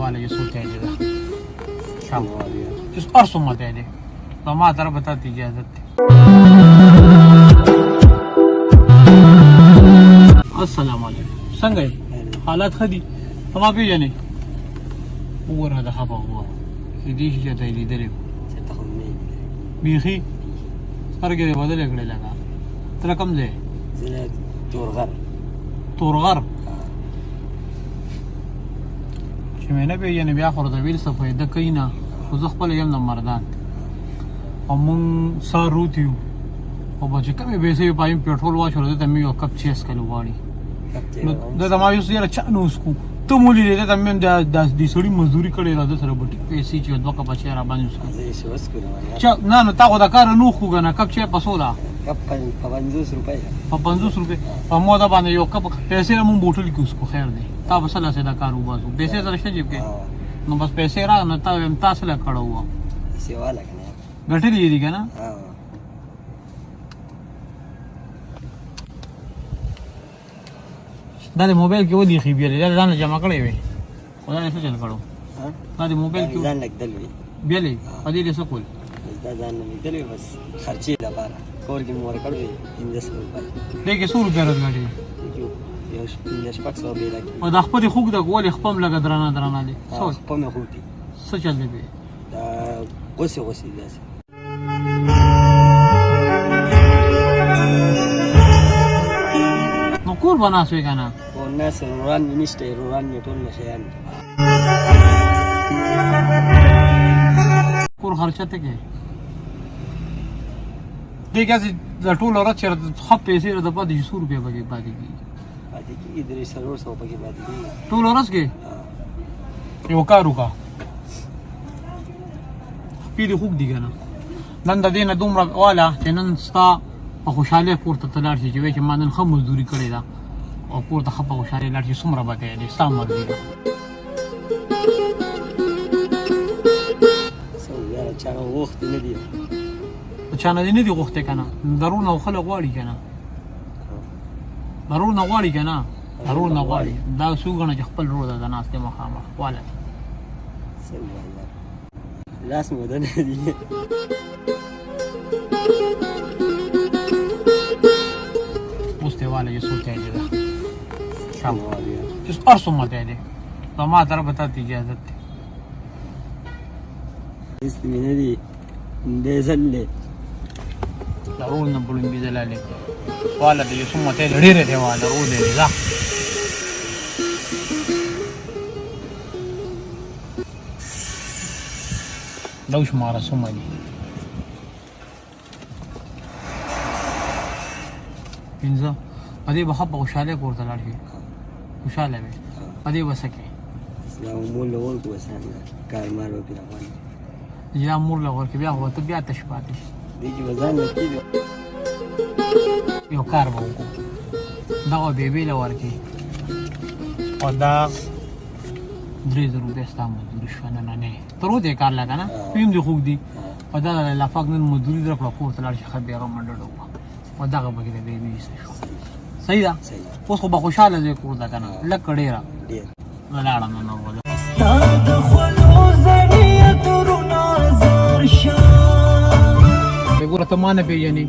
वाले ये सोते हैं शाम वाले जिस परसों मत है तो मां तरफ बताती इजाजत अस्सलाम वालेकुम संगे हालात खदी हम आप ही जाने ور هذا خبر هو دې چې ته لیدلې چې ته هم نه بیخي سترګې دې بدلې کړې لګا تر کوم ځای زه تورغر چې مې نه پیژنې بیا خو د ویل څه فایده کوي نه خو زه خپل یم د مردان او مونږ سار روتیو او به چې کومې پیسې پایم پېټرول واچولو دلته مې یو کپ چیس کلو غواړي نو دلته ما یو څه یاره چا نه وسکو ته مولې دې ته مې د سړي مزدوري کړې را د سره بټي پیسې چې دوه کپه چې را باندې وسکو نه نه تا خو د کار نه خو کنه کپ چې پسولا کپ په 50 روپۍ په 50 روپۍ په موده باندې یو کپ پیسې مون بوتل کې اوسکو خیر دی تا وسله سره کار وباسو پیسې سره شته جيب کې نو بس پیسې را نه تا هم تاسو له کړو و سیوا لګنه غټې دي کنه دا د موبایل کې ودی خې بیل دا ځان جمع کړی وي خدای نه څه چل کړو دا د موبایل کې ځان لګدل وي بیلې پدې له څه کول دا ځان لګدل وي بس خرچې لپاره کور کې مور کړو 15 روپۍ دې کې 100 روپۍ راځي یو 15 به لګي او دا خپل خوګ د کول خپل لګ درانه دي څو په مې خوتي څه چل دی دا اوسه داسې نو کور بناسوي کنه او ناس روان نشته روان ټول نشيان کور خرچته کې دغه د ټول ورځ چر خپ پیسې د پاتې 100 روپیا بګي پاتې کی درې سرور سو پکې پاتې ټول ورځ کې یو کار وکا پیډ خوګ دی کنه نن د دینه دومره والا چې نن ستا په خوشاله پورته تلار شي چې ما نن خو مزدوري کړې ده او پورته خپه خوشاله لار شي څومره به کوي ستا مرزي ده سو یا چا وخت نه دی چا نه دی وخت کنه درونه خلک غواړي کنه درونه غواړي کنه درونه غواړي دا سوګنه چې خپل روزه د ناس ته مخامخ واله سو لاس مو ده نه دی वाले ये सोते हैं जगह शाम वाले जिस परसों मत है तो मां तरफ बताती इजाजत इस महीने दी देसले ضرور نبلون بيدلاله वाला ये सुमते लड़ी रहे वाला रो दे ला لوش مارا سمدي پینځه پدې به خپه خوشاله کوته لاړ شي خوشاله وي پدې وسکه دا مول لور کو وسان کار مارو په روان یا مور لور کې بیا هو ته بیا تشپاتې دي چې وزن نه کیږي یو کار وو دا به به لور کې او دا 3000 روپیا ستاسو مزدوري شو نه نه تر دې کار لگا نه پیم دي خوګ دي په دا لافاق نن مزدوري در په کوته لاړ شي خبره منډړو و دغه بګی دی وی شو صحیح ده اوس خو به خوشاله دې کور دا کنه لکه ډیره ولاړه نو ولا استاد خلو زنیه ترنا زر شا به ګوره ته ما نه پیژنې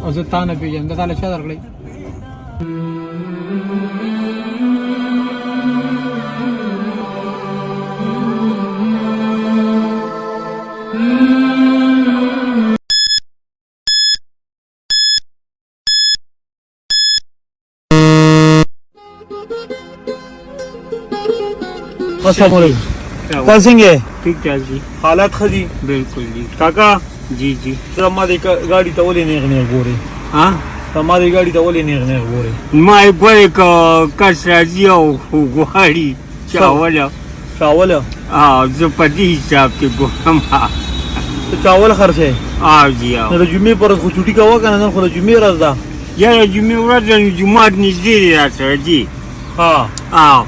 او زه تا نه پیژنم دا له چا درغلی السلام علیکم کل سنگ ہے ٹھیک ٹھاک جی حالات خدی بالکل جی کاکا جی جی زما د گاڑی ته ولې نه غوري ها زما د گاڑی ته ولې نه غوري ما ګورې کس راځي او غواړي چاوله چاول زه په دې حساب کې ګورم چاول خرڅه جی نو د جمعې پر خو چټي کاوه کنه نن خو د جمعې ورځ ده یاره جمعې ورځ جمعه نږدې دی سره جی ها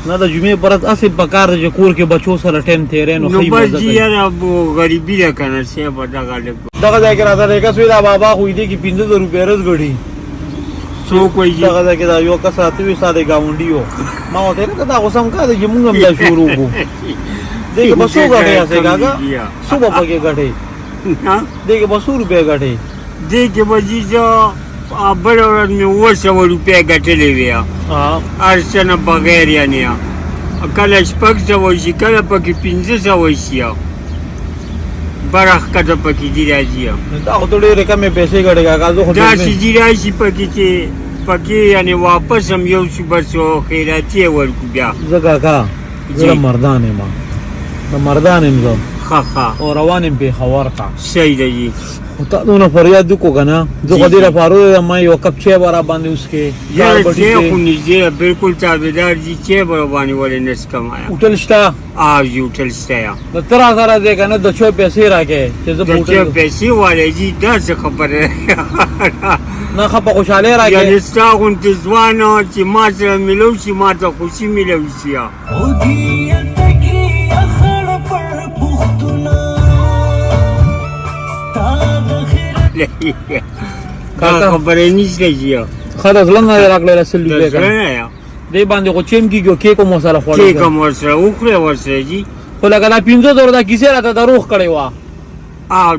نه د جمعې پرد اسې پکار د کور کې بچو سره ټیم تیرې نو خې بس جی یاره غریبي ده کنه څه به دغه ځای کې راځه لکه سوی دا بابا خو دې کې 15000 روپۍ رز غړي څوک وایي دغه ځای کې دا یو کس راته وي ستا د ګاونډي و ما ورته ویل که دا خو سم کار دی چې مونږ هم دا شروع کړو دې کې به څو ګټې هسې کاکا څو به پکې ګټې دې کې به څو روپۍ ګټې دې کې به جي زه بله ورځ مې 200 روپۍ ګټلې وې هر څه نه بغیر یعنې کله 600 شي کله پکې 500 شي برخ کته پکې دي راځي دا خو ته ډېرې کمې پیسې ګټې کاکا زه خو داسې دي راشي پکې چې پکې یعنې واپس هم یو شي بس خیراتي یې ورکړو بیا زه کاکا زه د مردان یم د مردان یم زه ښه ښه او روان یم پېښور ته صحیح ده جي خو تا دونه فریاد وکړو که نه زه خو دې لپاره ویم ما یو کپ چای به راباندې وڅښې یاره چای خو نږدې ده بالکل تابعدار جي چای به راباندې ولې نه څکم آیا هوټل شته جي هوټل شته یا نو ته را سره دی که نه د چای پیسې راکړې چې زه د چای پیسې والی جي دا څه خبره نه ښه په خوشحالۍ یعنې راکړې ستا غوندې ځوان چې ما سره میلو شي ما ته خوشي میلو شي دا خبره نشته جي ښه د زړه نه دې راکړې لس د روپۍ زړه نه یا دې باندې خو چیم کېږي او کیک هم ورسره خوړل کیک هم ورسره وخورې ورسره جي خو لکه دا 500 دا کیسې راته دروغ کړې وه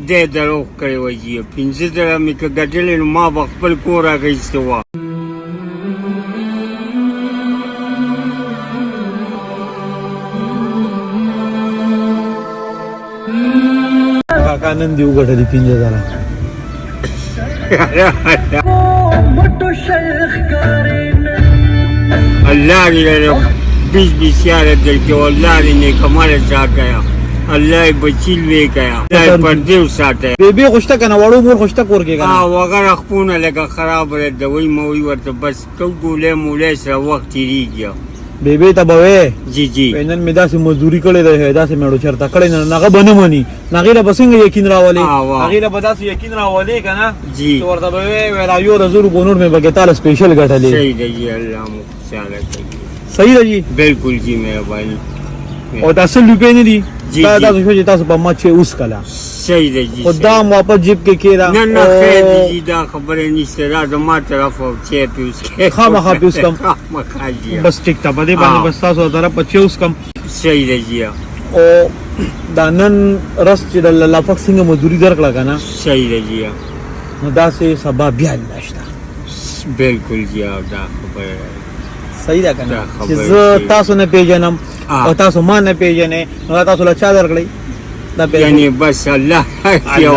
دی دروغ کړی وه جي 500 مې که ګټلې نو ما به خپل کور اخیسته وه کاکا نن دې وګټلې 5,000 الله دې له 20 یاره درکړي والله دې نیکماله چا کړه الله یې بچي لوی کړه الله یې پردې وساته بیبي خو شته که نه وړو مور خو شته کور کې که نه وغیره خپونه لکه خراب رد دوی موی ورته بس کو ګولې مولې سره وخت تېرېږي بیبي ته به وې جي جي نن مې داسې مزدوري کړې ده داسې مېړو چېرته کړې نه هغه به نه مني هغې له به څنګه یقین راولې هغې له به داسې یقین راولې که نه جي چې ورته به وې ویل یو د 100 روپو نور مې پکې تاله سپېشل ګټلې صحیح ده جي الله مو خوشحاله کوي صحیح ده جي بالکل جي مهرباني او دا 100 روپۍ نه دي جی دا جی داسې شو چې تاسو په ما چې اوس کله صحیح ده جي خو دا هم واپس جیب کې کېده نه نه خیر دی جي دا خبره نشته دا زما طرف او چای پیوس کې خامخا پیوس کم خامخا جي بس ټیک ته په دې باندې بس تاسو طرف په چې اوس کم صحیح ده جي او دا نن رس چې د لافق څنګه مزدوري درکړه که نه صحیح ده جي نو داسې سبا بیا نشته بالکل جي دا خبره صحیح ده که نه دا چې خبره زه صحیح. تاسو نه پیژنم او تاسو ما نه پیژنې نو دا تاسو له چا درکړئ دا پیژنې یعنی بس الله یو